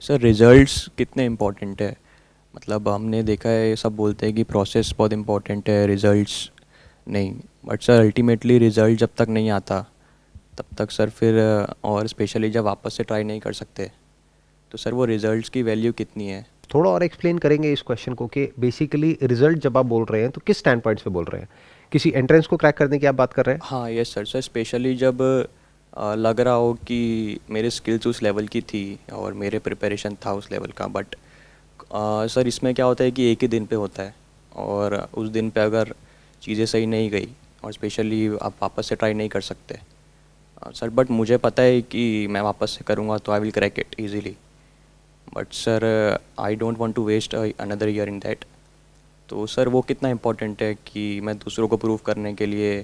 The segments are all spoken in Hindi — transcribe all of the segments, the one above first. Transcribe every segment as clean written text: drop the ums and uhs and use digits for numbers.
सर रिजल्ट्स कितने इम्पोर्टेंट है? मतलब हमने देखा है सब बोलते हैं कि प्रोसेस बहुत इम्पोर्टेंट है, रिजल्ट्स नहीं। बट सर अल्टीमेटली रिज़ल्ट जब तक नहीं आता तब तक सर फिर और स्पेशली जब वापस से ट्राई नहीं कर सकते तो सर वो रिज़ल्ट्स की वैल्यू कितनी है? थोड़ा और एक्सप्लेन करेंगे इस क्वेश्चन को कि बेसिकली रिजल्ट जब आप बोल रहे हैं तो किस स्टैंड पॉइंट से बोल रहे हैं? किसी एंट्रेंस को क्रैक करने की आप बात कर रहे हैं? हाँ यस सर। सर स्पेशली जब लग रहा हो कि मेरे स्किल्स उस लेवल की थी और मेरे प्रिपरेशन था उस लेवल का, बट सर इसमें क्या होता है कि एक ही दिन पे होता है और उस दिन पे अगर चीज़ें सही नहीं गई और स्पेशली आप वापस से ट्राई नहीं कर सकते। सर बट मुझे पता है कि मैं वापस से करूँगा तो I will crack it easily. But sir I don't want to waste another year in that. तो सर वो कितना इम्पोर्टेंट है कि मैं दूसरों को प्रूव करने के लिए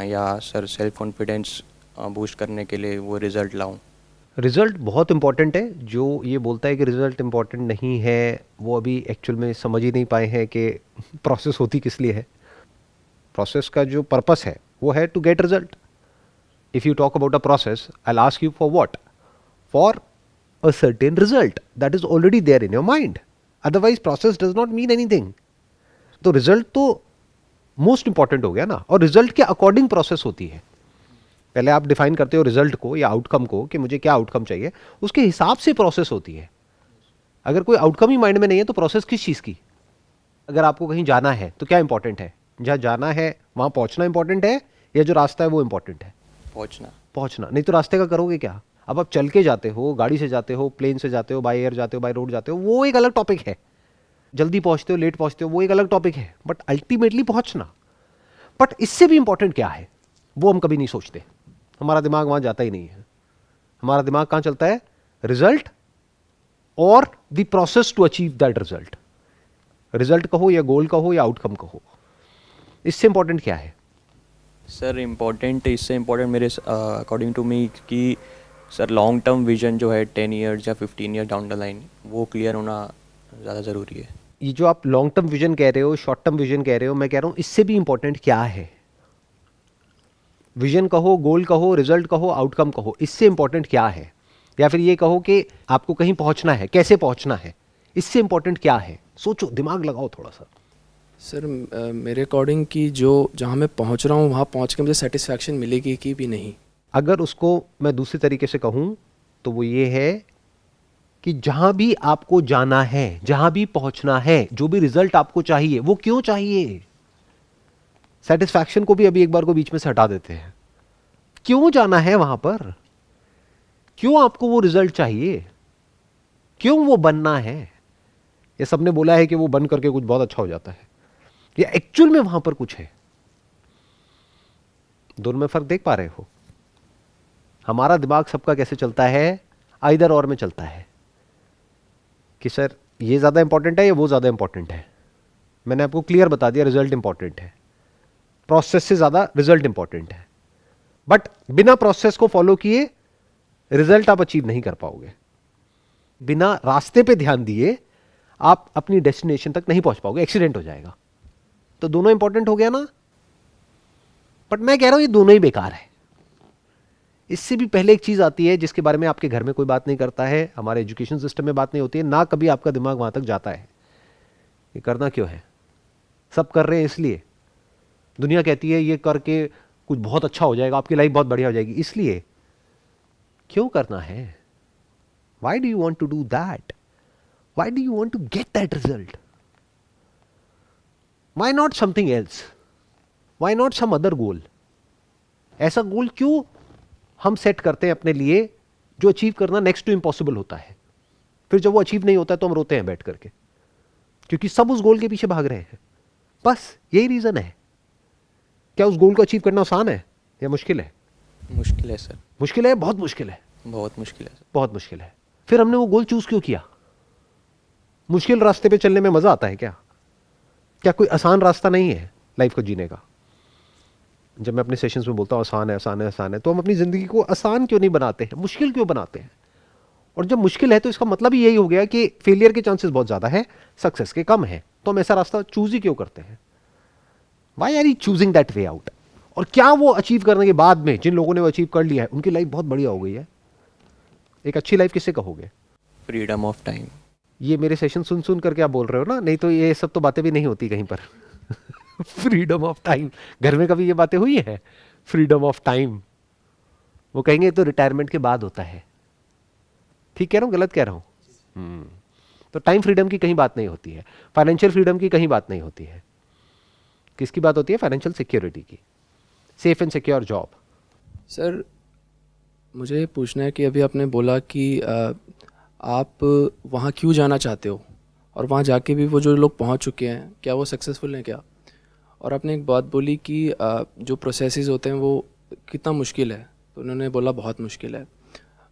या सर सेल्फ कॉन्फिडेंस बूस्ट करने के लिए वो रिज़ल्ट लाऊं? रिजल्ट बहुत इंपॉर्टेंट है। जो ये बोलता है कि रिजल्ट इंपॉर्टेंट नहीं है वो अभी एक्चुअल में समझ ही नहीं पाए हैं कि प्रोसेस होती किस लिए है। प्रोसेस का जो पर्पस है वो है to get result. If you talk about a process I ask you for what? For a certain result that is already there in your mind. Otherwise process does not mean anything. तो रिजल्ट तो मोस्ट इंपॉर्टेंट हो गया ना, और रिजल्ट के अकॉर्डिंग प्रोसेस होती है। पहले आप डिफाइन करते हो रिजल्ट को या आउटकम को कि मुझे क्या आउटकम चाहिए, उसके हिसाब से प्रोसेस होती है। अगर कोई आउटकम ही माइंड में नहीं है तो प्रोसेस किस चीज़ की? अगर आपको कहीं जाना है तो क्या इंपॉर्टेंट है? जहाँ जाना है वहाँ पहुँचना इंपॉर्टेंट है या जो रास्ता है वो इंपॉर्टेंट है? पहुंचना। पहुँचना। नहीं तो रास्ते का करोगे क्या? अब आप चल के जाते हो, गाड़ी से जाते हो, प्लेन से जाते हो, बाय एयर जाते हो, बाय रोड जाते हो, वो एक अलग टॉपिक है। जल्दी पहुँचते हो, लेट पहुँचते हो, वो एक अलग टॉपिक है। बट अल्टीमेटली पहुँचना। बट इससे भी इंपॉर्टेंट क्या है वो हम कभी नहीं सोचते। हमारा दिमाग वहाँ जाता ही नहीं है। हमारा दिमाग कहाँ चलता है? रिजल्ट और the process to achieve that result. Result कहो या गोल कहो या आउटकम कहो, इससे इंपॉर्टेंट क्या है? सर इम्पोर्टेंट, इससे इम्पोर्टेंट मेरे अकॉर्डिंग टू मी कि सर लॉन्ग टर्म विजन जो है 10 ईयर्स या 15 ईयर डाउन द लाइन वो क्लियर होना ज़्यादा ज़रूरी है। ये जो आप लॉन्ग टर्म विजन कह रहे हो, शॉर्ट टर्म विजन कह रहे हो, मैं कह रहा हूं इससे भी इंपॉर्टेंट क्या है? विजन कहो, गोल कहो, रिजल्ट कहो, आउटकम कहो, इससे इंपॉर्टेंट क्या है? या फिर ये कहो कि आपको कहीं पहुंचना है, कैसे पहुंचना है, इससे इंपॉर्टेंट क्या है? सोचो, दिमाग लगाओ थोड़ा सा। सर मेरे अकॉर्डिंग कि जो जहाँ मैं पहुँच रहा हूँ वहाँ पहुँच के मुझे सेटिस्फैक्शन मिलेगी कि भी नहीं। अगर उसको मैं दूसरे तरीके से कहूं तो वो ये है कि जहां भी आपको जाना है, जहां भी पहुंचना है, जो भी रिजल्ट आपको चाहिए, वो क्यों चाहिए? सेटिस्फैक्शन को भी अभी एक बार को बीच में से हटा देते हैं। क्यों जाना है वहां पर? क्यों आपको वो रिजल्ट चाहिए? क्यों वो बनना है? ये सबने बोला है कि वो बन करके कुछ बहुत अच्छा हो जाता है, या एक्चुअल में वहां पर कुछ है? दोनों में फर्क देख पा रहे हो? हमारा दिमाग सबका कैसे चलता है? आइदर और में चलता है कि सर ये ज्यादा इंपॉर्टेंट है या वो ज्यादा इंपॉर्टेंट है। मैंने आपको क्लियर बता दिया, रिजल्ट इंपॉर्टेंट है। प्रोसेस से ज्यादा रिजल्ट इंपॉर्टेंट है। बट बिना प्रोसेस को फॉलो किए रिजल्ट आप अचीव नहीं कर पाओगे। बिना रास्ते पे ध्यान दिए आप अपनी डेस्टिनेशन तक नहीं पहुंच पाओगे, एक्सीडेंट हो जाएगा। तो दोनों इंपॉर्टेंट हो गया ना? बट मैं कह रहा हूं ये दोनों ही बेकार है। इससे भी पहले एक चीज आती है जिसके बारे में आपके घर में कोई बात नहीं करता है, हमारे एजुकेशन सिस्टम में बात नहीं होती है, ना कभी आपका दिमाग वहां तक जाता है। ये करना क्यों है? सब कर रहे हैं इसलिए। दुनिया कहती है ये करके कुछ बहुत अच्छा हो जाएगा, आपकी लाइफ बहुत बढ़िया हो जाएगी, इसलिए। क्यों करना है? Why do you want to do that? Why do you want to get that result? Why not something else? Why not some other goal? ऐसा गोल क्यों हम सेट करते हैं अपने लिए जो अचीव करना नेक्स्ट टू इम्पॉसिबल होता है? फिर जब वो अचीव नहीं होता है तो हम रोते हैं बैठ करके, क्योंकि सब उस गोल के पीछे भाग रहे हैं। बस यही रीजन है। क्या उस गोल को अचीव करना आसान है या मुश्किल है? मुश्किल है सर। मुश्किल है, बहुत मुश्किल है। बहुत मुश्किल है सर। बहुत मुश्किल है। फिर हमने वो गोल चूज क्यों किया? मुश्किल रास्ते पे चलने में मजा आता है क्या? क्या कोई आसान रास्ता नहीं है लाइफ को जीने का? जब मैं अपने सेशंस में बोलता हूं आसान है, आसान है, आसान है, तो हम अपनी जिंदगी को आसान क्यों नहीं बनाते हैं, मुश्किल क्यों बनाते हैं? और जब मुश्किल है तो इसका मतलब ही यही हो गया कि फेलियर के चांसेस बहुत ज्यादा है, सक्सेस के कम है। तो हम ऐसा रास्ता चूज ही क्यों करते हैं? Why are you choosing that way out? और क्या वो अचीव करने के बाद में जिन लोगों ने वो अचीव कर लिया है उनकी लाइफ बहुत बढ़िया हो गई है? एक अच्छी लाइफ किसे कहोगे? Freedom of time. ये मेरे सेशन सुन सुन करके आप बोल रहे हो ना, नहीं तो ये सब तो बातें भी नहीं होती कहीं पर। फ्रीडम ऑफ टाइम, घर में कभी ये बातें हुई है? फ्रीडम ऑफ टाइम, वो कहेंगे तो रिटायरमेंट के बाद होता है। ठीक कह रहा हूँ, गलत कह रहा हूँ? तो टाइम फ्रीडम की कहीं बात नहीं होती है, फाइनेंशियल फ्रीडम की कहीं बात नहीं होती है। किसकी बात होती है? फाइनेंशियल सिक्योरिटी की, safe and secure job. Sir मुझे ये पूछना है कि अभी आपने बोला कि आप वहाँ क्यों जाना चाहते हो, और वहाँ जाके भी वो जो लोग पहुँच चुके हैं क्या वो सक्सेसफुल हैं क्या? और आपने एक बात बोली कि जो प्रोसेसेस होते हैं वो कितना मुश्किल है, तो उन्होंने बोला बहुत मुश्किल है।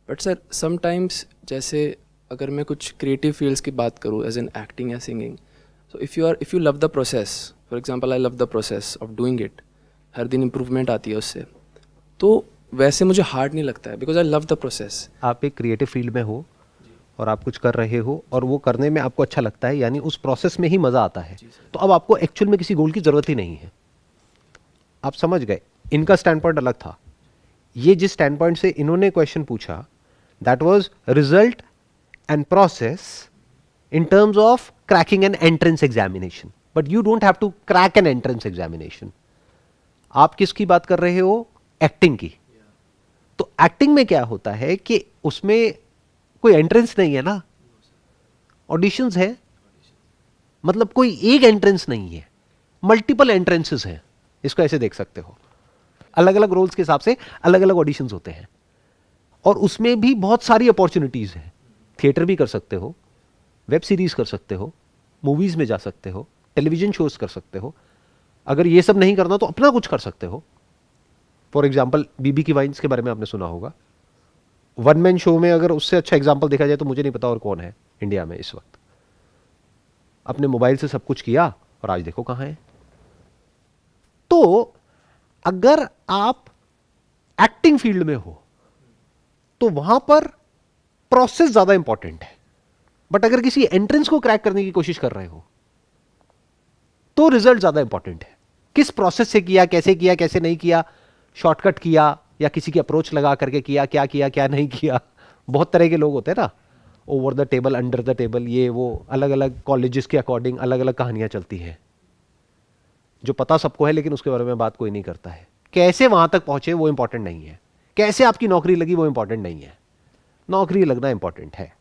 बट सर समटाइम्स जैसे अगर मैं कुछ क्रिएटिव फील्ड्स की बात करूँ एज एन एक्टिंग या singing, so if you love the process, for example I love the process of doing it, हर दिन इम्प्रूवमेंट आती है उससे, तो वैसे मुझे हार्ड नहीं लगता है because I love the process. आप एक क्रिएटिव फील्ड में हो और आप कुछ कर रहे हो और वो करने में आपको अच्छा लगता है, यानी उस प्रोसेस में ही मज़ा आता है, तो अब आपको एक्चुअल में किसी गोल की ज़रूरत ही नहीं है। आप समझ गए, इनका स्टैंड पॉइंट अलग था। ये जिस स्टैंड पॉइंट से इन्होंने क्वेश्चन पूछा, that was result and process in terms of cracking an entrance examination, but you don't have to crack an entrance examination. आप किसकी बात कर रहे हो? एक्टिंग की। तो एक्टिंग में क्या होता है कि उसमें कोई एंट्रेंस नहीं है ना, ऑडिशंस है, मतलब कोई एक एंट्रेंस नहीं है, मल्टीपल एंट्रेंसेस हैं। इसको ऐसे देख सकते हो, अलग अलग रोल्स के हिसाब से अलग अलग ऑडिशंस होते हैं, और उसमें भी बहुत सारी अपॉर्चुनिटीज हैं। थिएटर भी कर सकते हो, वेब सीरीज कर सकते हो, मूवीज में जा सकते हो, टेलीविजन शोज कर सकते हो। अगर ये सब नहीं करना तो अपना कुछ कर सकते हो। फॉर एग्जाम्पल बीबी की वाइन्स के बारे में आपने सुना होगा, वन मैन शो में अगर उससे अच्छा एग्जाम्पल देखा जाए तो मुझे नहीं पता और कौन है इंडिया में इस वक्त। अपने मोबाइल से सब कुछ किया और आज देखो कहां है। तो अगर आप एक्टिंग फील्ड में हो तो वहां पर प्रोसेस ज्यादा इंपॉर्टेंट है, बट अगर किसी एंट्रेंस को क्रैक करने की कोशिश कर रहे हो तो रिजल्ट ज्यादा इंपॉर्टेंट है। किस प्रोसेस से किया, कैसे नहीं किया, शॉर्टकट किया या किसी की अप्रोच लगा करके किया, क्या नहीं किया। बहुत तरह के लोग होते हैं ना, over the table, under the table, ये वो, अलग अलग कॉलेजेस के अकॉर्डिंग अलग अलग कहानियां चलती हैं। जो पता सबको है लेकिन उसके बारे में बात कोई नहीं करता है। कैसे वहां तक पहुंचे वो इंपॉर्टेंट नहीं है, कैसे आपकी नौकरी लगी वो इंपॉर्टेंट नहीं है। नौकरी लगना इंपॉर्टेंट है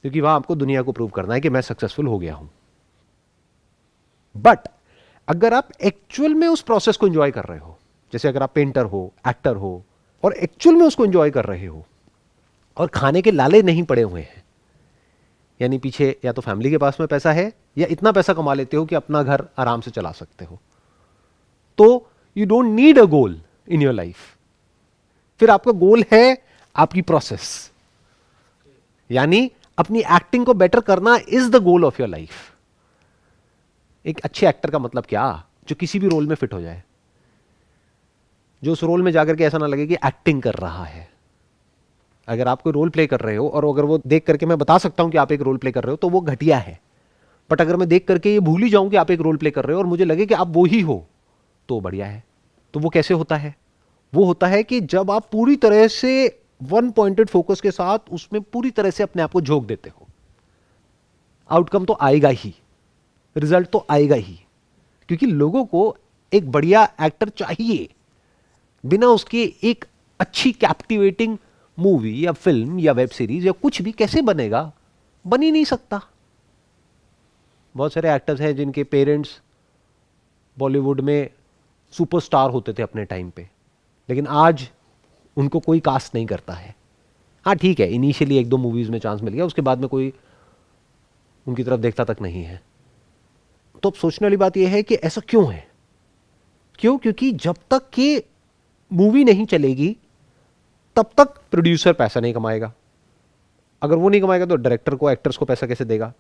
क्योंकि वहां आपको दुनिया को प्रूव करना है कि मैं सक्सेसफुल हो गया हूं। बट अगर आप एक्चुअल में उस प्रोसेस को एंजॉय कर रहे हो, जैसे अगर आप पेंटर हो, एक्टर हो, और एक्चुअल में उसको एंजॉय कर रहे हो और खाने के लाले नहीं पड़े हुए हैं, यानी पीछे या तो फैमिली के पास में पैसा है या इतना पैसा कमा लेते हो कि अपना घर आराम से चला सकते हो, तो you don't need a goal in your life. फिर आपका गोल है आपकी प्रोसेस, यानी अपनी एक्टिंग को बेटर करना is the goal of your life. एक अच्छे एक्टर का मतलब क्या? जो किसी भी रोल में फिट हो जाए, जो उस रोल में जाकर के ऐसा ना लगे कि एक्टिंग कर रहा है। अगर आप कोई रोल प्ले कर रहे हो और अगर वो देख करके मैं बता सकता हूं कि आप एक रोल प्ले कर रहे हो तो वो घटिया है, बट अगर मैं देख करके ये भूल ही जाऊं कि आप एक रोल प्ले कर रहे हो और मुझे लगे कि आप वो ही हो तो बढ़िया है। तो वो कैसे होता है? वो होता है कि जब आप पूरी तरह से वन पॉइंटेड फोकस के साथ उसमें पूरी तरह से अपने आप को झोंक देते हो। आउटकम तो आएगा ही, रिजल्ट तो आएगा ही, क्योंकि लोगों को एक बढ़िया एक्टर चाहिए। बिना उसके एक अच्छी कैप्टिवेटिंग मूवी या फिल्म या वेब सीरीज या कुछ भी कैसे बनेगा? बन ही नहीं सकता। बहुत सारे एक्टर्स हैं जिनके पेरेंट्स बॉलीवुड में सुपरस्टार होते थे अपने टाइम पे, लेकिन आज उनको कोई कास्ट नहीं करता है। हाँ ठीक है, इनिशियली एक दो मूवीज में चांस मिल गया, उसके बाद में कोई उनकी तरफ देखता तक नहीं है। तो अब सोचने वाली बात यह है कि ऐसा क्यों है? क्यों? क्योंकि जब तक कि मूवी नहीं चलेगी तब तक प्रोड्यूसर पैसा नहीं कमाएगा। अगर वो नहीं कमाएगा तो डायरेक्टर को, एक्टर्स को पैसा कैसे देगा?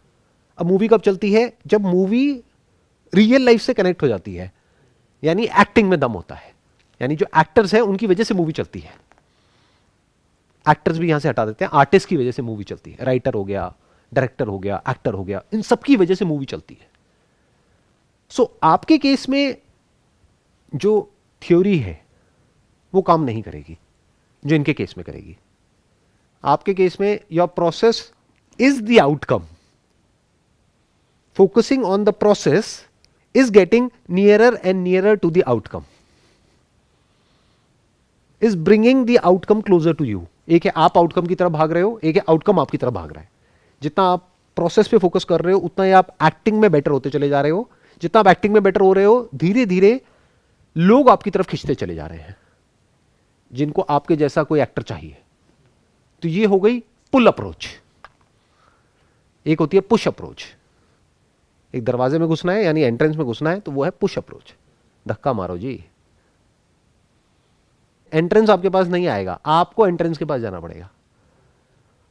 अब मूवी कब चलती है? जब मूवी रियल लाइफ से कनेक्ट हो जाती है, यानी एक्टिंग में दम होता है, यानी जो एक्टर्स हैं उनकी वजह से मूवी चलती है। एक्टर्स भी यहां से हटा देते हैं, आर्टिस्ट की वजह से मूवी चलती है। राइटर हो गया, डायरेक्टर हो गया, एक्टर हो गया, इन सबकी वजह से मूवी चलती है। सो आपके केस में जो थ्योरी है वो काम नहीं करेगी जो इनके केस में करेगी। आपके केस में your process is the outcome. Focusing on the process is getting nearer and nearer to the outcome. Is bringing the outcome closer to you. एक है आप आउटकम की तरफ भाग रहे हो, एक है आउटकम आपकी तरफ भाग रहा है. जितना आप प्रोसेस पे फोकस कर रहे हो उतना ही आप एक्टिंग में बेटर होते चले जा रहे हो. जितना आप एक्टिंग में बेटर हो रहे हो धीरे धीरे लोग आपकी तरफ खींचते चले जा रहे हैं जिनको आपके जैसा कोई एक्टर चाहिए. तो ये हो गई पुल अप्रोच. एक होती है पुश अप्रोच. एक दरवाजे में घुसना है यानी एंट्रेंस में घुसना है तो वो है पुश अप्रोच. धक्का मारो जी. एंट्रेंस आपके पास नहीं आएगा, आपको एंट्रेंस के पास जाना पड़ेगा.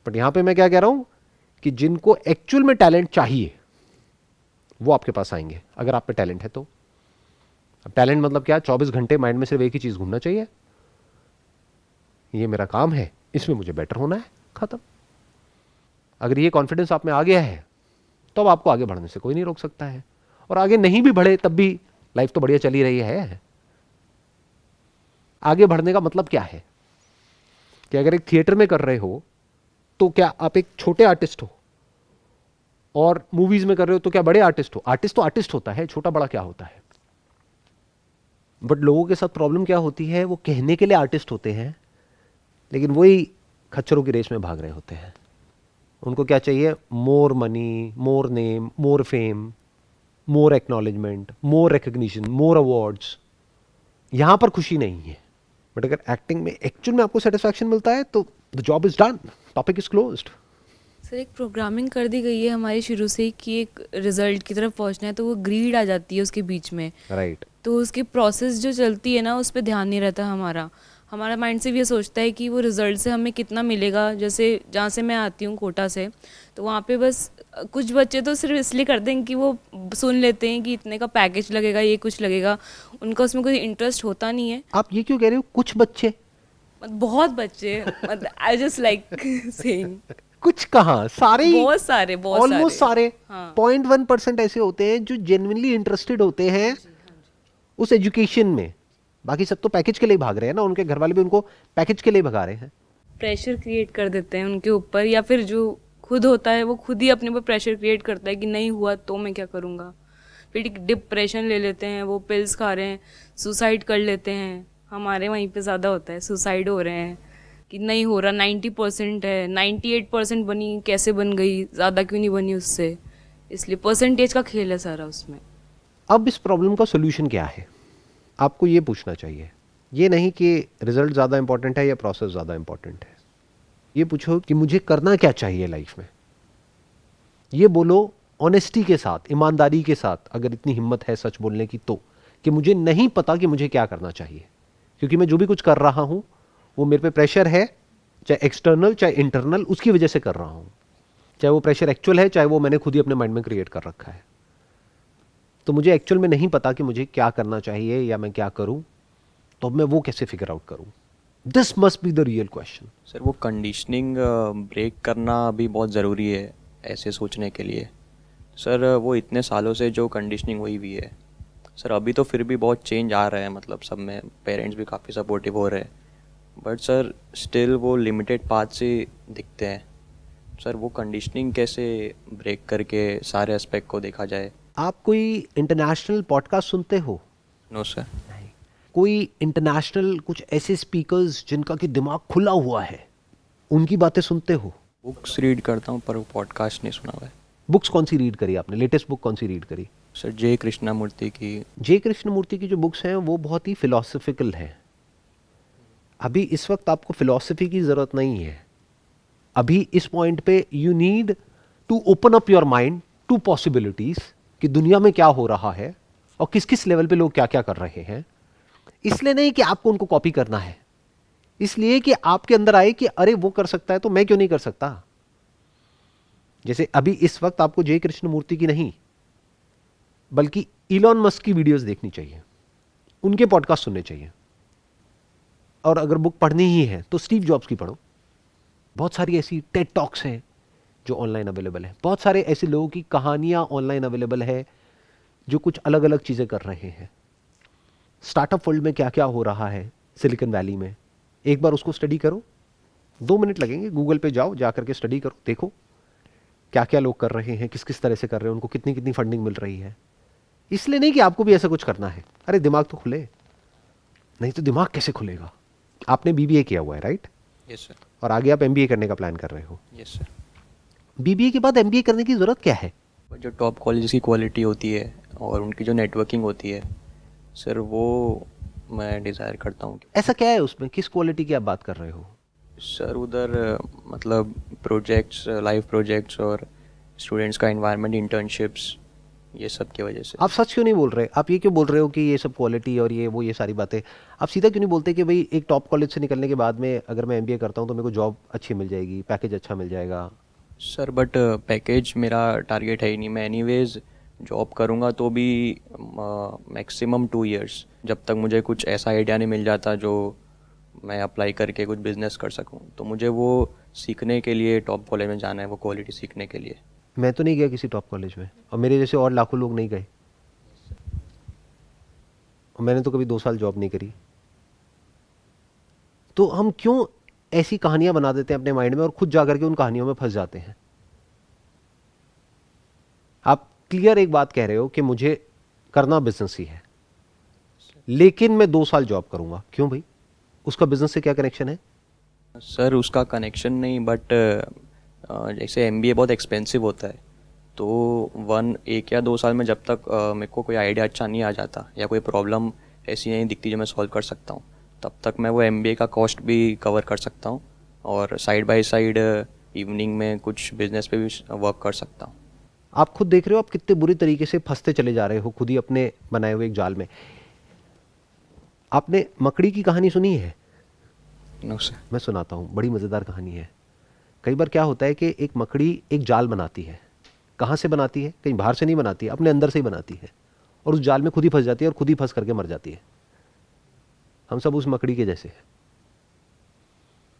बट यहां पे मैं क्या कह रहा हूं कि जिनको एक्चुअल में टैलेंट चाहिए वो आपके पास आएंगे अगर आप पे टैलेंट है तो. अब टैलेंट मतलब क्या? 24 घंटे माइंड में सिर्फ एक ही चीज घूमना चाहिए. ये मेरा काम है, इसमें मुझे बेटर होना है, खत्म. अगर ये कॉन्फिडेंस आप में आ गया है तो अब आपको आगे बढ़ने से कोई नहीं रोक सकता है. और आगे नहीं भी बढ़े तब भी लाइफ तो बढ़िया चली रही है. आगे बढ़ने का मतलब क्या है कि अगर एक थिएटर में कर रहे हो तो क्या आप एक छोटे आर्टिस्ट हो, और मूवीज में कर रहे हो तो क्या बड़े आर्टिस्ट हो? आर्टिस्ट तो आर्टिस्ट होता है, छोटा बड़ा क्या होता है. बट लोगों के साथ प्रॉब्लम क्या होती है, वो कहने के लिए आर्टिस्ट होते हैं लेकिन वही खच्चरों की रेस में भाग रहे होते हैं. उनको क्या चाहिए? More money, more name, more fame, more acknowledgement, more recognition, more awards. यहां पर खुशी नहीं है. बट अगर एक्टिंग में एक्चुअल में आपको सेटिस्फैक्शन मिलता है तो the job is done, topic is closed. Sir एक प्रोग्रामिंग कर दी गई है हमारी शुरू से ही कि एक रिजल्ट की तरफ पहुंचना है, तो वो ग्रीड आ जाती है उसके बीच में. राइट. तो उसकी प्रोसेस जो चलती है ना उस पर ध्यान नहीं रहता हमारा माइंड से भी ये सोचता है कि वो रिजल्ट से हमें कितना मिलेगा. जैसे जहाँ से मैं आती हूँ कोटा से, तो वहाँ पे बस कुछ बच्चे तो सिर्फ इसलिए करते हैं कि वो सुन लेते हैं कि इतने का पैकेज लगेगा, ये कुछ लगेगा. उनका उसमें कोई इंटरेस्ट होता नहीं है. आप ये क्यों कह रहे हो कुछ बच्चे? बहुत बच्चे, आई जस्ट लाइक सेइंग. कुछ कहाँ, सारे ही, बहुत सारे ऑलमोस्ट सारे. हाँ. 0.1% ऐसे होते हैं जो जेन्युइनली इंटरेस्टेड होते हैं उस एजुकेशन में. बाकी सब तो पैकेज के लिए भाग रहे हैं ना. उनके घर वाले भी उनको पैकेज के लिए भगा रहे हैं. प्रेशर क्रिएट कर देते हैं उनके ऊपर, या फिर जो खुद होता है वो खुद ही अपने ऊपर प्रेशर क्रिएट करता है कि नहीं हुआ तो मैं क्या करूँगा. फिर डिप्रेशन ले लेते हैं, वो पिल्स खा रहे हैं, सुसाइड कर लेते हैं. हमारे वहीं पे ज़्यादा होता है, सुसाइड हो रहे हैं कि नहीं हो रहा. 90% है, 98% बनी, कैसे बन गई, ज़्यादा क्यों नहीं बनी उससे. इसलिए परसेंटेज का खेल है सारा उसमें. अब इस प्रॉब्लम का सोल्यूशन क्या है आपको ये पूछना चाहिए. ये नहीं कि रिजल्ट ज़्यादा इंपॉर्टेंट है या प्रोसेस ज़्यादा इंपॉर्टेंट है. ये पूछो कि मुझे करना क्या चाहिए लाइफ में. ये बोलो ऑनेस्टी के साथ, ईमानदारी के साथ, अगर इतनी हिम्मत है सच बोलने की तो, कि मुझे नहीं पता कि मुझे क्या करना चाहिए, क्योंकि मैं जो भी कुछ कर रहा हूं वो मेरे पे प्रेशर है, चाहे एक्सटर्नल चाहे इंटरनल, उसकी वजह से कर रहा हूं. चाहे वो प्रेशर एक्चुअल है चाहे वो मैंने खुद ही अपने माइंड में क्रिएट कर रखा है. तो मुझे एक्चुअल में नहीं पता कि मुझे क्या करना चाहिए या मैं क्या करूं, तो मैं वो कैसे फिगर आउट करूं. This must be the real question. Sir वो कंडीशनिंग ब्रेक करना भी बहुत ज़रूरी है ऐसे सोचने के लिए. सर वो इतने सालों से जो कंडीशनिंग हुई हुई है सर, अभी तो फिर भी बहुत चेंज आ रहा है, मतलब सब में पेरेंट्स भी काफ़ी सपोर्टिव हो रहे हैं. बट सर स्टिल वो लिमिटेड पाथ से दिखते हैं. सर वो कंडीशनिंग कैसे ब्रेक करके सारे एस्पेक्ट को देखा जाए. आप कोई इंटरनेशनल पॉडकास्ट सुनते हो? No sir. नहीं. कोई इंटरनेशनल कुछ ऐसे स्पीकर्स जिनका कि दिमाग खुला हुआ है, उनकी बातें सुनते हो? बुक्स रीड करता हूँ पर वो पॉडकास्ट नहीं सुना हुआ है. बुक्स कौन सी रीड करी आपने? लेटेस्ट बुक कौन सी रीड करी? सर जे कृष्णमूर्ति की. जे कृष्णमूर्ति की जो बुक्स हैं वो बहुत ही फिलोसफिकल हैं. अभी इस वक्त आपको फिलॉसफी की ज़रूरत नहीं है. अभी इस पॉइंट पे you need to open up your mind to possibilities कि दुनिया में क्या हो रहा है और किस किस लेवल पे लोग क्या क्या कर रहे हैं. इसलिए नहीं कि आपको उनको कॉपी करना है, इसलिए कि आपके अंदर आए कि अरे वो कर सकता है तो मैं क्यों नहीं कर सकता. जैसे अभी इस वक्त आपको जे कृष्णमूर्ति की नहीं बल्कि इलॉन मस्क की वीडियोस देखनी चाहिए, उनके पॉडकास्ट सुनने चाहिए. और अगर बुक पढ़नी ही है तो स्टीव जॉब्स की पढ़ो. बहुत सारी ऐसी टेड टॉक्स हैं जो ऑनलाइन अवेलेबल है. बहुत सारे ऐसे लोगों की कहानियां ऑनलाइन अवेलेबल है जो कुछ अलग अलग चीज़ें कर रहे हैं. स्टार्टअप वर्ल्ड में क्या क्या हो रहा है सिलिकॉन वैली में, एक बार उसको स्टडी करो. 2 मिनट लगेंगे, गूगल पे जाओ, जा करके स्टडी करो, देखो. क्या क्या लोग कर रहे हैं, किस किस तरह से कर रहे हैं, उनको कितनी कितनी फंडिंग मिल रही है। इसलिए नहीं कि आपको भी ऐसा कुछ करना है, अरे दिमाग तो खुले, नहीं तो दिमाग कैसे खुलेगा। आपने बीबीए किया हुआ है, राइट? Yes sir. और आगे आप एमबीए करने का प्लान कर रहे हो। Yes sir. बीबीए के बाद एमबीए करने की ज़रूरत क्या है? जो टॉप कॉलेज की क्वालिटी होती है और उनकी जो नेटवर्किंग होती है सर, वो मैं डिज़ायर करता हूँ। ऐसा क्या है उसमें, किस क्वालिटी की आप बात कर रहे हो? सर उधर मतलब प्रोजेक्ट्स, लाइव प्रोजेक्ट्स और स्टूडेंट्स का एनवायरनमेंट, इंटर्नशिप्स, ये सब की वजह से। आप सच क्यों नहीं बोल रहे? आप ये क्यों बोल रहे हो कि ये सब क्वालिटी और ये वो ये सारी बातें? आप सीधा क्यों नहीं बोलते कि भाई एक टॉप कॉलेज से निकलने के बाद में अगर मैं एमबीए करता हूँ तो मेरे को जॉब अच्छी मिल जाएगी, पैकेज अच्छा मिल जाएगा? सर बट पैकेज मेरा टारगेट है ही नहीं। मैं एनीवेज जॉब करूँगा तो भी मैक्सिमम 2 इयर्स, जब तक मुझे कुछ ऐसा आइडिया नहीं मिल जाता जो मैं अप्लाई करके कुछ बिजनेस कर सकूँ। तो मुझे वो सीखने के लिए टॉप कॉलेज में जाना है, वो क्वालिटी सीखने के लिए। मैं तो नहीं गया किसी टॉप कॉलेज में, और मेरे जैसे और लाखों लोग नहीं गए, और मैंने तो कभी 2 साल जॉब नहीं करी। तो हम क्यों ऐसी कहानियां बना देते हैं अपने माइंड में और खुद जाकर के उन कहानियों में फंस जाते हैं? आप क्लियर एक बात कह रहे हो कि मुझे करना बिजनेस ही है, लेकिन मैं 2 साल जॉब करूंगा। क्यों भाई, उसका बिजनेस से क्या कनेक्शन है? सर उसका कनेक्शन नहीं, बट जैसे एमबीए बहुत एक्सपेंसिव होता है, तो 1 या 2 साल में जब तक मेरे को कोई आइडिया अच्छा नहीं आ जाता या कोई प्रॉब्लम ऐसी नहीं दिखती जो मैं सॉल्व कर सकता हूँ, तब तक मैं वो एमबीए का कॉस्ट भी कवर कर सकता हूँ और साइड बाय साइड इवनिंग में कुछ बिजनेस पे भी वर्क कर सकता हूँ। आप खुद देख रहे हो आप कितने बुरी तरीके से फंसते चले जा रहे हो खुद ही अपने बनाए हुए एक जाल में। आपने मकड़ी की कहानी सुनी है? No sir. मैं सुनाता हूँ, बड़ी मज़ेदार कहानी है। कई बार क्या होता है कि एक मकड़ी एक जाल बनाती है। कहाँ से बनाती है? कहीं बाहर से नहीं बनाती है, अपने अंदर से ही बनाती है, और उस जाल में खुद ही फंस जाती है और खुद ही फंस करके मर जाती है। हम सब उस मकड़ी के जैसे हैं,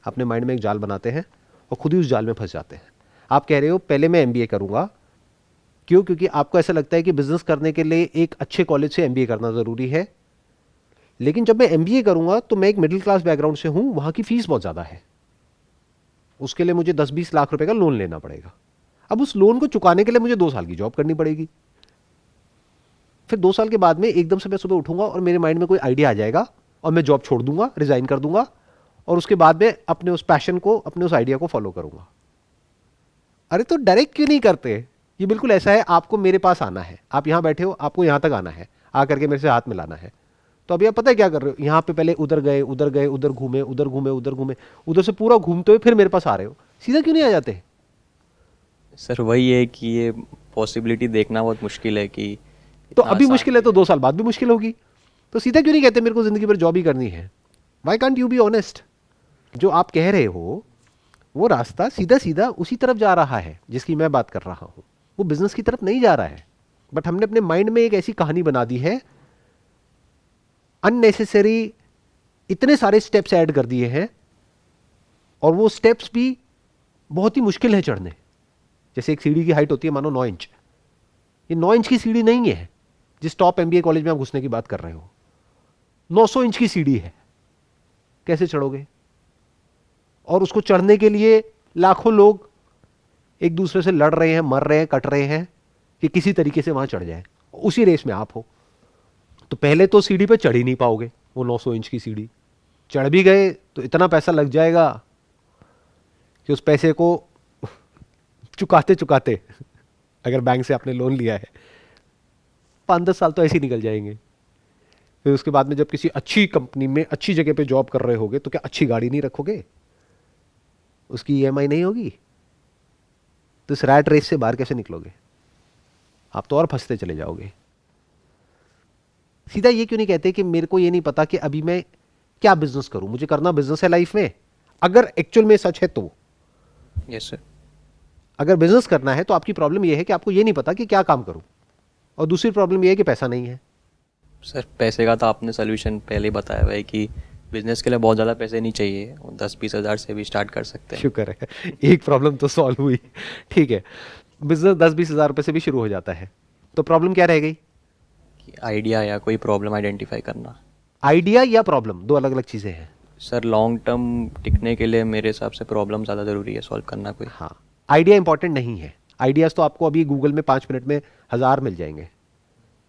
अपने माइंड में एक जाल बनाते हैं और खुद ही उस जाल में फंस जाते हैं। आप कह रहे हो पहले मैं एमबीए करूंगा, क्यों? क्योंकि आपको ऐसा लगता है कि बिजनेस करने के लिए एक अच्छे कॉलेज से एमबीए करना ज़रूरी है। लेकिन जब मैं एमबीए करूंगा तो मैं एक मिडिल क्लास बैकग्राउंड से हूं, वहां की फीस बहुत ज़्यादा है, उसके लिए मुझे 10-20 लाख रुपए का लोन लेना पड़ेगा। अब उस लोन को चुकाने के लिए मुझे 2 साल की जॉब करनी पड़ेगी। फिर 2 साल के बाद में एकदम से मैं सुबह उठूंगा और मेरे माइंड में कोई आइडिया आ जाएगा और मैं जॉब छोड़ दूंगा, रिजाइन कर दूंगा, और उसके बाद में अपने उस पैशन को, अपने उस आइडिया को फॉलो करूंगा। अरे तो डायरेक्ट क्यों नहीं करते? ये बिल्कुल ऐसा है, आपको मेरे पास आना है, आप यहां बैठे हो, आपको यहां तक आना है, आकर के मेरे से हाथ मिलाना है। तो अभी आप पता है क्या कर रहे हो? यहां पे पहले उधर गए, उधर गए, उधर घूमे, उधर घूमे, उधर घूमे, उधर से पूरा घूमते हुए फिर मेरे पास आ रहे हो। सीधा क्यों नहीं आ जाते? सर वही है कि ये पॉसिबिलिटी देखना बहुत मुश्किल है कि तो इतना अभी आसान मुश्किल है तो 2 साल बाद भी मुश्किल होगी। तो सीधा क्यों नहीं कहते मेरे को जिंदगी भर जॉब ही करनी है? Why can't you be honest? जो आप कह रहे हो वो रास्ता सीधा सीधा उसी तरफ जा रहा है जिसकी मैं बात कर रहा हूं, वो बिजनेस की तरफ नहीं जा रहा है। बट हमने अपने माइंड में एक ऐसी कहानी बना दी है, अननेसेसरी इतने सारे स्टेप्स ऐड कर दिए हैं, और वो स्टेप्स भी बहुत ही मुश्किल है चढ़ने। जैसे एक सीढ़ी की हाइट होती है मानो 9 इंच, ये 9 इंच की सीढ़ी नहीं है जिस टॉप एमबीए कॉलेज में आप घुसने की बात कर रहे हो, 900 इंच की सीढ़ी है। कैसे चढ़ोगे? और उसको चढ़ने के लिए लाखों लोग एक दूसरे से लड़ रहे हैं, मर रहे हैं, कट रहे हैं कि किसी तरीके से वहां चढ़ जाए। उसी रेस में आप हो। तो पहले तो सीढ़ी पे चढ़ ही नहीं पाओगे, वो 900 इंच की सीढ़ी। चढ़ भी गए तो इतना पैसा लग जाएगा कि उस पैसे को चुकाते चुकाते, अगर बैंक से आपने लोन लिया है, 5-10 साल तो ऐसे ही निकल जाएंगे। फिर उसके बाद में जब किसी अच्छी कंपनी में अच्छी जगह पे जॉब कर रहे होगे तो क्या अच्छी गाड़ी नहीं रखोगे? उसकी ईएमआई नहीं होगी? तो इस रैट रेस से बाहर कैसे निकलोगे? आप तो और फंसते चले जाओगे। सीधा ये क्यों नहीं कहते कि मेरे को ये नहीं पता कि अभी मैं क्या बिजनेस करूं, मुझे करना बिजनेस है लाइफ में? अगर एक्चुअल में सच है तो। Yes sir. अगर बिजनेस करना है तो आपकी प्रॉब्लम यह है कि आपको ये नहीं पता कि क्या काम करूं, और दूसरी प्रॉब्लम यह है कि पैसा नहीं है। सर पैसे का तो आपने सोल्यूशन पहले ही बताया हुआ है कि बिजनेस के लिए बहुत ज़्यादा पैसे नहीं चाहिए, 10-20 हज़ार से भी स्टार्ट कर सकते हैं। शुक्र है, एक प्रॉब्लम तो सॉल्व हुई। ठीक है, बिजनेस 10-20 हज़ार रुपये से भी शुरू हो जाता है। तो प्रॉब्लम क्या रह गई? कि आइडिया या कोई प्रॉब्लम आइडेंटिफाई करना। आइडिया या प्रॉब्लम दो अलग अलग चीज़ें हैं। सर लॉन्ग टर्म टिकने के लिए मेरे हिसाब से प्रॉब्लम ज़्यादा ज़रूरी है सॉल्व करना कोई। हाँ, आइडिया इंपॉर्टेंट नहीं है, आइडियाज़ तो आपको अभी गूगल में 5 मिनट में 1000 मिल जाएंगे।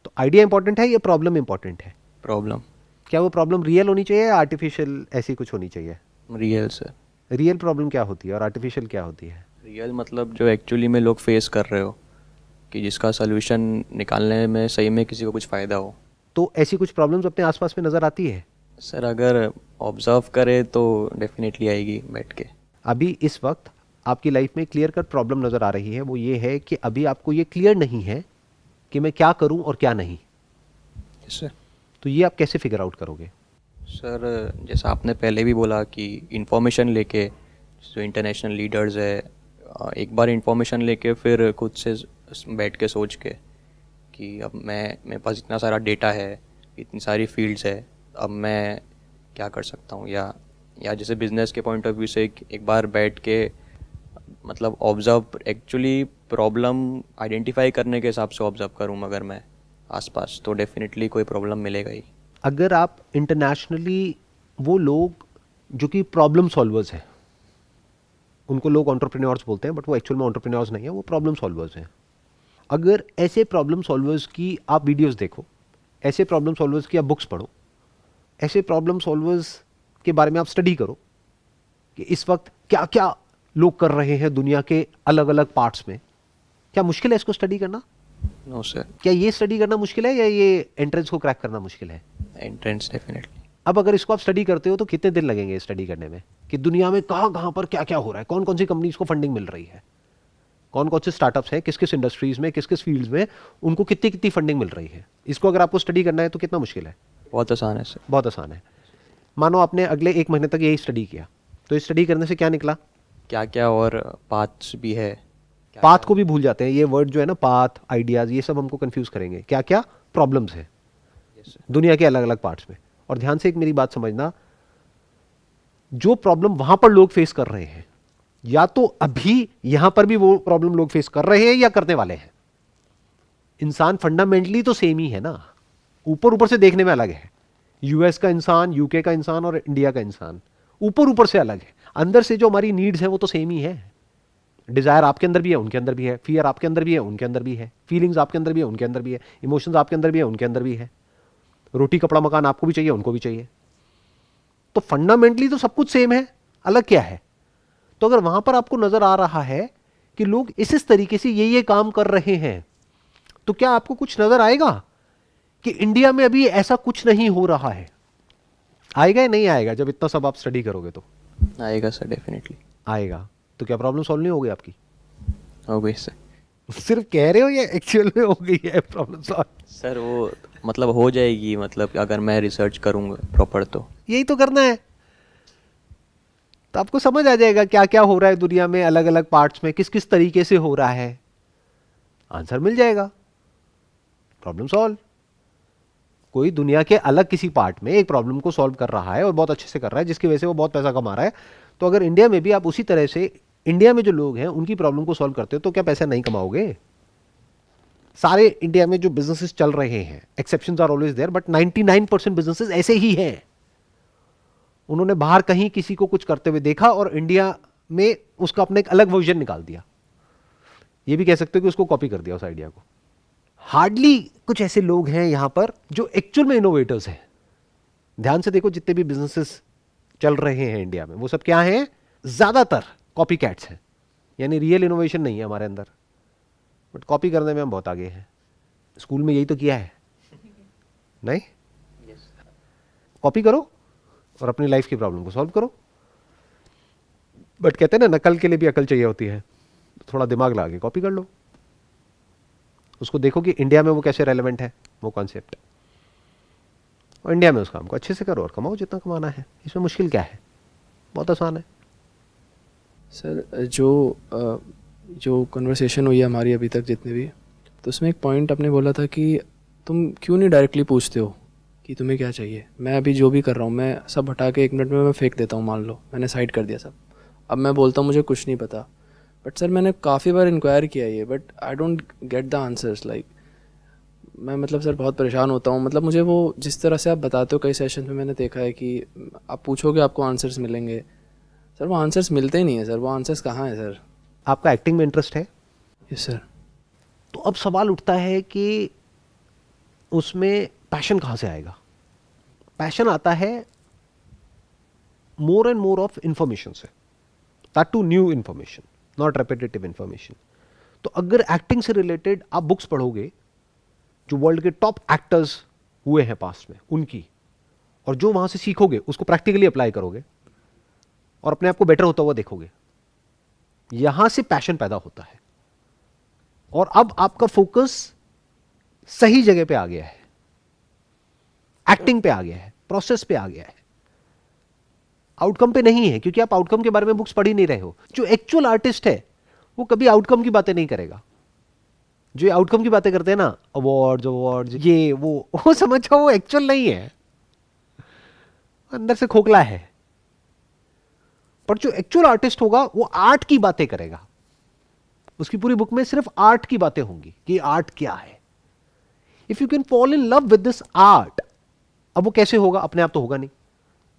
तो आइडिया इंपॉर्टेंट है या प्रॉब्लम इंपॉर्टेंट है? प्रॉब्लम। क्या वो प्रॉब्लम रियल होनी चाहिए या आर्टिफिशियल ऐसी कुछ होनी चाहिए? Real sir. रियल प्रॉब्लम क्या होती है और आर्टिफिशियल क्या होती है? रियल मतलब जो एक्चुअली में लोग फेस कर रहे हो, कि जिसका सलूशन निकालने में सही में किसी को कुछ फ़ायदा हो। तो ऐसी कुछ प्रॉब्लम्स अपने आसपास में नज़र आती है? सर अगर ऑब्ज़र्व करे तो डेफिनेटली आएगी बैठ के। अभी इस वक्त आपकी लाइफ में क्लियर कट प्रॉब्लम नज़र आ रही है, वो ये है कि अभी आपको ये क्लियर नहीं है कि मैं क्या करूं और क्या नहीं। सर तो ये आप कैसे फिगर आउट करोगे? सर जैसा आपने पहले भी बोला कि इंफॉर्मेशन लेके, जो इंटरनेशनल लीडर्स है, एक बार इंफॉर्मेशन लेके फिर खुद से बैठ के सोच के कि अब मेरे पास इतना सारा डेटा है, इतनी सारी फील्ड्स है, अब मैं क्या कर सकता हूँ, या जैसे बिज़नेस के पॉइंट ऑफ व्यू से एक बार बैठ के मतलब ऑब्ज़र्व, एक्चुअली प्रॉब्लम आइडेंटिफाई करने के हिसाब से ऑब्ज़र्व करूँ अगर मैं आसपास, तो डेफिनेटली कोई प्रॉब्लम मिलेगा ही। अगर आप इंटरनेशनली वो लोग जो कि प्रॉब्लम सॉल्वर्स हैं, उनको लोग एंटरप्रेन्योर्स बोलते हैं बट वो एक्चुअल में एंटरप्रेन्योर्स नहीं है, वो प्रॉब्लम सॉल्वर्स हैं। अगर ऐसे प्रॉब्लम सॉल्वर्स की आप वीडियोस देखो, ऐसे प्रॉब्लम सॉल्वर्स की आप बुक्स पढ़ो, ऐसे प्रॉब्लम सॉल्वर्स के बारे में आप स्टडी करो कि इस वक्त क्या क्या लोग कर रहे हैं दुनिया के अलग अलग पार्ट्स में। क्या मुश्किल है इसको स्टडी करना? No sir. क्या ये स्टडी करना मुश्किल है या ये एंट्रेंस को क्रैक करना मुश्किल है? Entrance definitely. अब अगर इसको आप स्टडी करते हो तो कितने दिन लगेंगे स्टडी करने में कि दुनिया में कहाँ कहाँ पर क्या क्या हो रहा है, कौन कौन सी कंपनीज को फंडिंग मिल रही है, कौन कौन से स्टार्टअप्स हैं, किस किस इंडस्ट्रीज में, किस किस फील्ड्स में उनको कितनी कितनी फंडिंग मिल रही है। इसको अगर आपको स्टडी करना है तो कितना मुश्किल है? बहुत आसान है सर। बहुत आसान है। मानो आपने अगले 1 महीने तक यही स्टडी किया, तो इस स्टडी करने से क्या निकला? क्या क्या और पाथ्स भी है। पाथ को भी भूल जाते हैं, ये वर्ड जो है ना, पाथ, आइडियाज, ये सब हमको कंफ्यूज करेंगे। क्या क्या प्रॉब्लम्स हैं दुनिया के अलग अलग पार्ट्स में। और ध्यान से एक मेरी बात समझना, जो प्रॉब्लम वहां पर लोग फेस कर रहे हैं, या तो अभी यहां पर भी वो प्रॉब्लम लोग फेस कर रहे हैं या करने वाले हैं। इंसान फंडामेंटली तो सेम ही है ना, ऊपर ऊपर से देखने में अलग है। यूएस का इंसान, यूके का इंसान और इंडिया का इंसान ऊपर ऊपर से अलग है, अंदर से जो हमारी नीड्स है वो तो सेम ही है। डिजायर आपके अंदर भी है, उनके अंदर भी है, फियर आपके अंदर भी है, उनके अंदर भी है, फीलिंग्स आपके अंदर भी है, उनके अंदर भी है, इमोशंस आपके अंदर भी है, उनके अंदर भी है। रोटी कपड़ा मकान आपको भी चाहिए, उनको भी चाहिए। तो फंडामेंटली तो सब कुछ सेम है, अलग क्या है? तो अगर वहां पर आपको नजर आ रहा है कि लोग इस तरीके से ये काम कर रहे हैं, तो क्या आपको कुछ नजर आएगा कि इंडिया में अभी ऐसा कुछ नहीं हो रहा है? आएगा या नहीं आएगा? जब इतना सब आप स्टडी करोगे तो आएगा सर, डेफिनेटली आएगा। तो क्या प्रॉब्लम सॉल्व नहीं हो गई आपकी? हो गई सर। सिर्फ कह रहे हो या एक्चुअल में हो गई है प्रॉब्लम सॉल्व? सर वो मतलब हो जाएगी, मतलब अगर मैं रिसर्च करूँगा प्रॉपर तो। यही तो करना है, तो आपको समझ आ जाएगा क्या क्या हो रहा है दुनिया में, अलग अलग पार्ट्स में किस किस तरीके से हो रहा है। आंसर मिल जाएगा, प्रॉब्लम सॉल्व। कोई दुनिया के अलग किसी पार्ट में एक प्रॉब्लम को सॉल्व कर रहा है और बहुत अच्छे से कर रहा है, जिसकी वजह से वो बहुत पैसा कमा रहा है। तो अगर इंडिया में भी आप उसी तरह से, इंडिया में जो लोग हैं उनकी प्रॉब्लम को सॉल्व करते हो, तो क्या पैसा नहीं कमाओगे? सारे इंडिया में जो बिजनेसेस चल रहे हैं, exceptions are always there, but 99% businesses ऐसे ही हैं। उन्होंने बाहर कहीं किसी को कुछ करते हुए देखा और इंडिया में उसका अपना एक अलग वर्जन निकाल दिया। ये भी कह सकते हो कि उसको कॉपी कर दिया उस आइडिया को। हार्डली कुछ ऐसे लोग हैं यहां पर जो एक्चुअल में इनोवेटर्स हैं। ध्यान से देखो, जितने भी बिजनेसेस चल रहे हैं इंडिया में, वो सब क्या हैं? ज्यादातर कॉपी कैट्स हैं, यानी रियल इनोवेशन नहीं है हमारे अंदर, बट कॉपी करने में हम बहुत आगे हैं। स्कूल में यही तो किया है, नहीं? कॉपी करो और अपनी लाइफ की प्रॉब्लम को सॉल्व करो। बट कहते हैं ना, नकल के लिए भी अकल चाहिए होती है, थोड़ा दिमाग लगा के कॉपी कर लो। उसको देखो कि इंडिया में वो कैसे रेलेवेंट है वो कॉन्सेप्ट, और इंडिया में उस काम को अच्छे से करो और कमाओ जितना कमाना है। इसमें मुश्किल क्या है? बहुत आसान है। सर जो कन्वर्सेशन हुई है हमारी अभी तक जितनी भी, तो उसमें एक पॉइंट आपने बोला था कि तुम क्यों नहीं डायरेक्टली पूछते हो कि तुम्हें क्या चाहिए। मैं अभी जो भी कर रहा हूँ, मैं सब हटा के 1 मिनट में मैं फेंक देता हूँ। मान लो मैंने साइड कर दिया सब, अब मैं बोलता हूँ मुझे कुछ नहीं पता। बट सर मैंने काफ़ी बार इंक्वायर किया ये, but I don't get the answers. Like मैं मतलब सर बहुत परेशान होता हूँ। मतलब मुझे वो जिस तरह से आप बताते हो कई सेशन में मैंने देखा है कि आप पूछोगे आपको आंसर्स मिलेंगे, सर वो आंसर्स मिलते ही नहीं है। सर वो आंसर्स कहाँ है सर? आपका एक्टिंग में इंटरेस्ट है? Yes sir. तो अब सवाल उठता है कि उसमें पैशन कहाँ से आएगा? पैशन आता है more and more of information से, that to new information, not repetitive information. तो अगर एक्टिंग से रिलेटेड आप बुक्स पढ़ोगे जो वर्ल्ड के टॉप एक्टर्स हुए हैं पास्ट में उनकी, और जो वहां से सीखोगे उसको प्रैक्टिकली अप्लाई करोगे और अपने आप को बेटर होता हुआ देखोगे, यहां से पैशन पैदा होता है। और अब आपका फोकस सही जगह पे आ गया है, एक्टिंग पे आ गया है, प्रोसेस पे आ गया है, आउटकम पे नहीं है, क्योंकि आप आउटकम के बारे में बुक्स पढ़ ही नहीं रहे हो। जो एक्चुअल आर्टिस्ट है वो कभी आउटकम की बातें नहीं करेगा। जो आउटकम की बातें करते हैं ना, अवार्ड्स ये वो समझ जाओ वो एक्चुअल नहीं है, अंदर से खोखला है। पर जो एक्चुअल आर्टिस्ट होगा वो आर्ट की बातें करेगा, उसकी पूरी बुक में सिर्फ आर्ट की बातें होंगी कि आर्ट क्या है। If you can fall in love with this art, अब वो कैसे होगा? अपने आप तो होगा नहीं,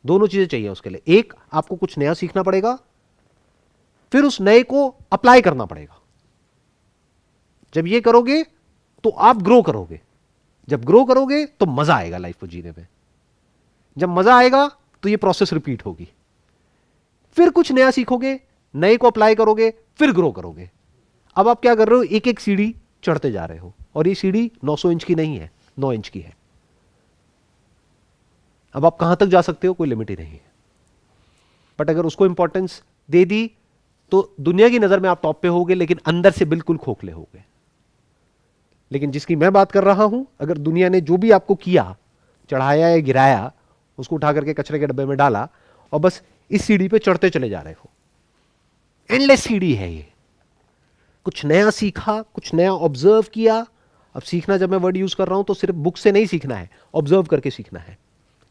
दोनों चीजें चाहिए उसके लिए। एक, आपको कुछ नया सीखना पड़ेगा, फिर उस नए को अप्लाई करना पड़ेगा। जब ये करोगे तो आप ग्रो करोगे, जब ग्रो करोगे तो मजा आएगा लाइफ को जीने में, जब मजा आएगा तो ये प्रोसेस रिपीट होगी। फिर कुछ नया सीखोगे, नए को अप्लाई करोगे, फिर ग्रो करोगे। अब आप क्या कर रहे हो? एक एक सीढ़ी चढ़ते जा रहे हो, और ये सीढ़ी 900 इंच की नहीं है, 9 इंच की है। अब आप कहां तक जा सकते हो, कोई लिमिट ही नहीं है। बट अगर उसको इंपॉर्टेंस दे दी तो दुनिया की नजर में आप टॉप पे होगे, लेकिन अंदर से बिल्कुल खोखले होगे। लेकिन जिसकी मैं बात कर रहा हूं, अगर दुनिया ने जो भी आपको किया, चढ़ाया या गिराया, उसको उठा करके कचरे के डब्बे में डाला और बस इस सीढ़ी पे चढ़ते चले जा रहे हो, एंडलेस सीढ़ी है ये। कुछ नया सीखा, कुछ नया ऑब्जर्व किया। अब सीखना, जब मैं वर्ड यूज कर रहा हूं तो सिर्फ बुक से नहीं सीखना है, ऑब्जर्व करके सीखना है।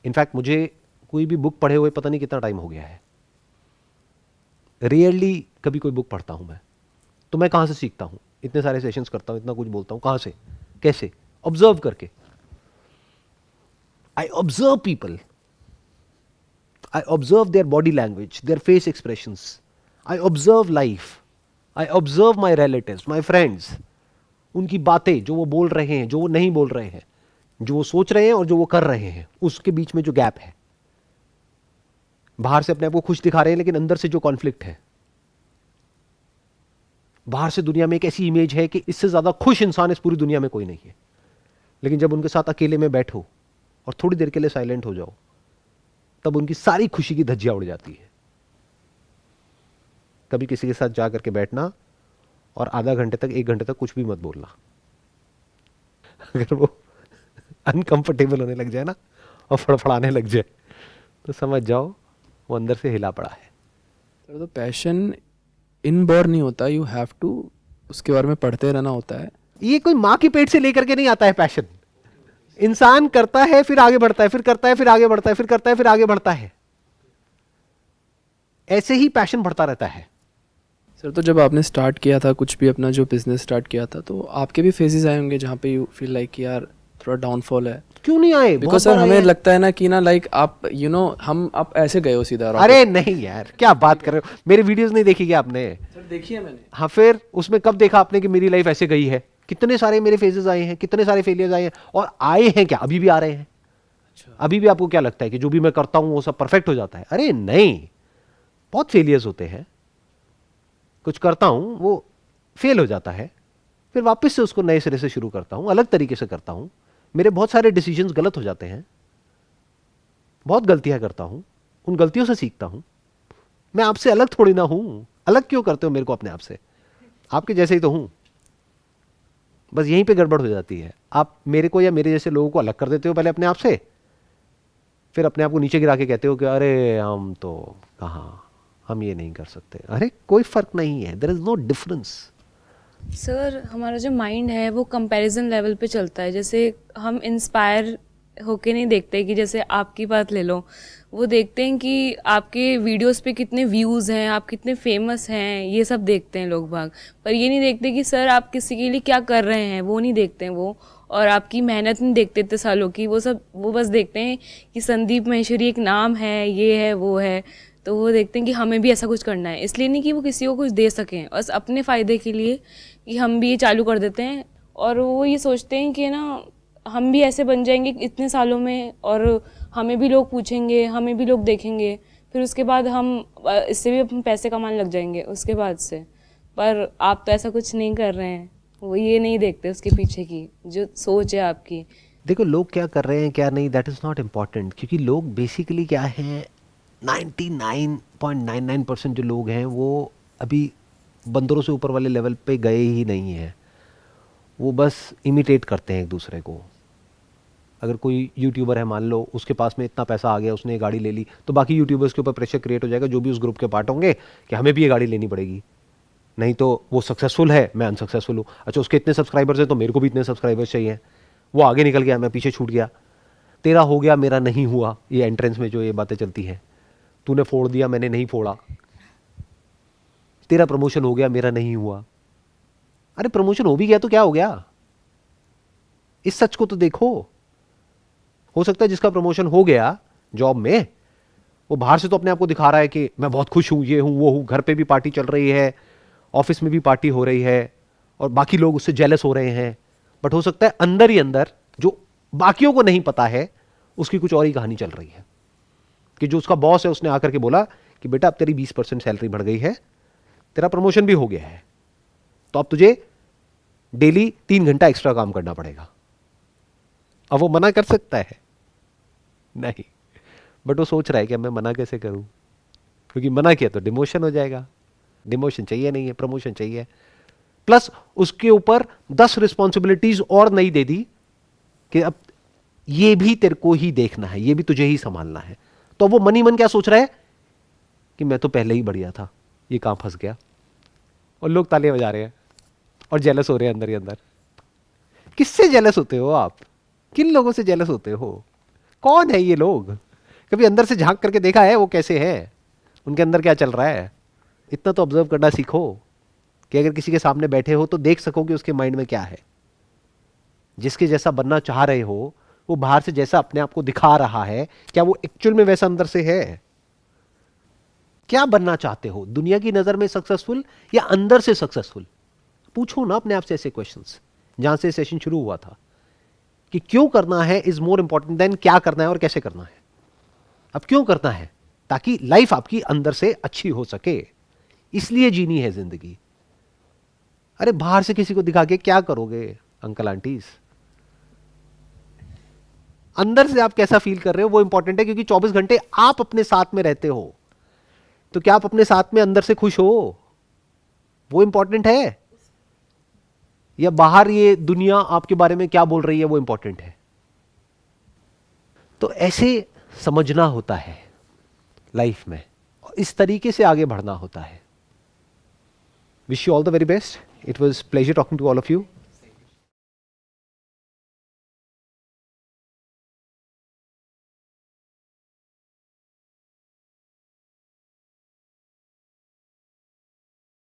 इनफैक्ट मुझे कोई भी बुक पढ़े हुए पता नहीं कितना टाइम हो गया है, रियरली कभी कोई बुक पढ़ता हूं मैं। तो मैं कहां से सीखता हूं? इतने सारे सेशंस करता हूं, इतना कुछ बोलता हूं, कहां से, कैसे? ऑब्जर्व करके। I observe people, I observe their body language, their face expressions, I observe life, I observe my relatives, my friends, उनकी बातें, जो वो बोल रहे हैं, जो वो नहीं बोल रहे हैं, जो वो सोच रहे हैं और जो वो कर रहे हैं, उसके बीच में जो गैप है। बाहर से अपने आप को खुश दिखा रहे हैं, लेकिन अंदर से जो कॉन्फ्लिक्ट है। बाहर से दुनिया में एक ऐसी इमेज है कि इससे ज्यादा खुश इंसान इस पूरी दुनिया में कोई नहीं है, लेकिन जब उनके साथ अकेले में बैठो और थोड़ी देर के लिए साइलेंट हो जाओ, तब उनकी सारी खुशी की धज्जियां उड़ जाती है। कभी किसी के साथ जा करके बैठना और आधा घंटे तक, 1 घंटे तक कुछ भी मत बोलना। अगर वो अनकंफर्टेबल होने लग जाए ना और फड़फड़ाने लग जाए, तो समझ जाओ वो अंदर से हिला पड़ा है। सर, तो पैशन इनबॉर्न नहीं होता, यू हैव टू उसके बारे में पढ़ते रहना होता है। ये कोई माँ की पेट से लेकर के नहीं आता है पैशन। इंसान करता है, फिर आगे बढ़ता है, फिर करता है, फिर आगे बढ़ता है, फिर करता है, फिर आगे बढ़ता है। ऐसे ही पैशन बढ़ता रहता है। सर, तो जब आपने स्टार्ट किया था कुछ भी अपना जो बिजनेस स्टार्ट किया था, तो आपके भी फेजेस आए होंगे जहाँ पे यू फील लाइक यार थोड़ा डाउनफॉल है? क्यों नहीं आए? बिकॉज सर हमें लगता है ना कि ना लाइक आप हम आप ऐसे गए हो सीधा। अरे नहीं यार, क्या बात कर रहे हो? मेरे वीडियोस नहीं देखी क्या आपने? सर देखी है मैंने। हाँ, फिर उसमें कब देखा आपने कि मेरी लाइफ ऐसे गई है? कितने सारे मेरे फेजेस आए हैं, कितने सारे फेलियर्स आए हैं, और आए हैं क्या, अभी भी आ रहे हैं। अच्छा। अभी भी आपको क्या लगता है कि जो भी मैं करता हूं वो सब परफेक्ट हो जाता है? अरे नहीं, बहुत फेलियर्स होते हैं। कुछ करता हूं वो फेल हो जाता है, फिर वापस से उसको नए सिरे से शुरू करता हूं, अलग तरीके से करता हूं। मेरे बहुत सारे डिसीजंस गलत हो जाते हैं, बहुत गलतियां करता हूं, उन गलतियों से सीखता हूं। मैं आपसे अलग थोड़ी ना हूं। अलग क्यों करते हो मेरे को अपने आप से? आपके जैसे ही तो हूं। बस यहीं पे गड़बड़ हो जाती है। आप मेरे को या मेरे जैसे लोगों को अलग कर देते हो पहले अपने आप से, फिर अपने आप को नीचे गिरा के कहते हो कि अरे हम तो कहाँ, हम ये नहीं कर सकते। अरे कोई फर्क नहीं है, there is no difference. Sir, हमारा जो माइंड है वो कंपैरिजन लेवल पे चलता है। जैसे हम इंस्पायर होके नहीं देखते कि जैसे आपकी बात ले लो, वो देखते हैं कि आपके वीडियोस पे कितने व्यूज़ हैं, आप कितने फेमस हैं, ये सब देखते हैं लोग बाग। पर ये नहीं देखते कि सर आप किसी के लिए क्या कर रहे हैं, वो नहीं देखते हैं वो। और आपकी मेहनत नहीं देखते इतने सालों की, वो बस देखते हैं कि संदीप माहेश्वरी एक नाम है, ये है वो है। तो वो देखते हैं कि हमें भी ऐसा कुछ करना है, इसलिए नहीं कि वो किसी को कुछ दे सकें, बस अपने फ़ायदे के लिए कि हम भी ये चालू कर देते हैं। और वो ये सोचते हैं कि ना हम भी ऐसे बन जाएंगे इतने सालों में, और हमें भी लोग पूछेंगे, हमें भी लोग देखेंगे, फिर उसके बाद हम इससे भी हम पैसे कमाने लग जाएंगे उसके बाद से। पर आप तो ऐसा कुछ नहीं कर रहे हैं, वो ये नहीं देखते उसके पीछे की जो सोच है आपकी। देखो लोग क्या कर रहे हैं क्या नहीं, दैट इज़ नॉट इम्पॉर्टेंट, क्योंकि लोग बेसिकली क्या हैं, 99.99% जो लोग हैं वो अभी बंदरों से ऊपर वाले लेवल पे गए ही नहीं हैं। वो बस इमिटेट करते हैं एक दूसरे को। अगर कोई यूट्यूबर है मान लो, उसके पास में इतना पैसा आ गया, उसने ये गाड़ी ले ली, तो बाकी यूट्यूबर्स के ऊपर प्रेशर क्रिएट हो जाएगा जो भी उस ग्रुप के पार्ट होंगे कि हमें भी ये गाड़ी लेनी पड़ेगी, नहीं तो वो सक्सेसफुल है, मैं अनसक्सेसफुल हूँ। अच्छा उसके इतने सब्सक्राइबर्स हैं तो मेरे को भी इतने सब्सक्राइबर्स चाहिए। वो आगे निकल गया, मैं पीछे छूट गया। तेरा हो गया मेरा नहीं हुआ, ये एंट्रेंस में जो ये बातें चलती हैं, तूने फोड़ दिया मैंने नहीं फोड़ा, तेरा प्रमोशन हो गया मेरा नहीं हुआ। अरे प्रमोशन हो भी गया तो क्या हो गया, इस सच को तो देखो। हो सकता है जिसका प्रमोशन हो गया जॉब में, वो बाहर से तो अपने आप को दिखा रहा है कि मैं बहुत खुश हूं, ये हूं वो हूं, घर पे भी पार्टी चल रही है, ऑफिस में भी पार्टी हो रही है, और बाकी लोग उससे जेलस हो रहे हैं। बट हो सकता है अंदर ही अंदर जो बाकियों को नहीं पता है उसकी कुछ और ही कहानी चल रही है, कि जो उसका बॉस है उसने आकर के बोला कि बेटा अब तेरी 20% सैलरी बढ़ गई है, तेरा प्रमोशन भी हो गया है, तो अब तुझे डेली 3 घंटा एक्स्ट्रा काम करना पड़ेगा। अब वो मना कर सकता है नहीं, बट वो सोच रहा है कि मैं मना कैसे करूं, क्योंकि मना किया तो डिमोशन हो जाएगा। डिमोशन चाहिए नहीं है, प्रमोशन चाहिए। प्लस उसके ऊपर 10 रिस्पॉन्सिबिलिटीज और नहीं दे दी कि अब ये भी तेरे को ही देखना है, ये भी तुझे ही संभालना है। तो वो मन ही मन क्या सोच रहा है कि मैं तो पहले ही बढ़िया था, ये कहां फंस गया। और लोग तालियां बजा रहे हैं और जेलस हो रहे हैं अंदर ही अंदर। किससे जेलस होते हो आप, किन लोगों से जेलस होते हो, कौन है ये लोग? कभी अंदर से झांक करके देखा है वो कैसे है, उनके अंदर क्या चल रहा है? इतना तो ऑब्जर्व करना सीखो कि अगर किसी के सामने बैठे हो तो देख सको कि उसके माइंड में क्या है। जिसके जैसा बनना चाह रहे हो, वो बाहर से जैसा अपने आप को दिखा रहा है, क्या वो एक्चुअल में वैसा अंदर से है? क्या बनना चाहते हो, दुनिया की नजर में सक्सेसफुल या अंदर से सक्सेसफुल? पूछो ना अपने आप से ऐसे क्वेश्चंस। जहां से सेशन शुरू हुआ था कि क्यों करना है इज मोर इंपॉर्टेंट देन क्या करना है और कैसे करना है। अब क्यों करना है? ताकि लाइफ आपकी अंदर से अच्छी हो सके, इसलिए जीनी है जिंदगी। अरे बाहर से किसी को दिखा के क्या करोगे अंकल आंटीज? अंदर से आप कैसा फील कर रहे हो वो इंपॉर्टेंट है, क्योंकि 24 घंटे आप अपने साथ में रहते हो, तो क्या आप अपने साथ में अंदर से खुश हो? वो इंपॉर्टेंट है, या बाहर ये दुनिया आपके बारे में क्या बोल रही है वो इंपॉर्टेंट है? तो ऐसे समझना होता है लाइफ में, इस तरीके से आगे बढ़ना होता है। Wish you all the very best. It was pleasure talking to all of you.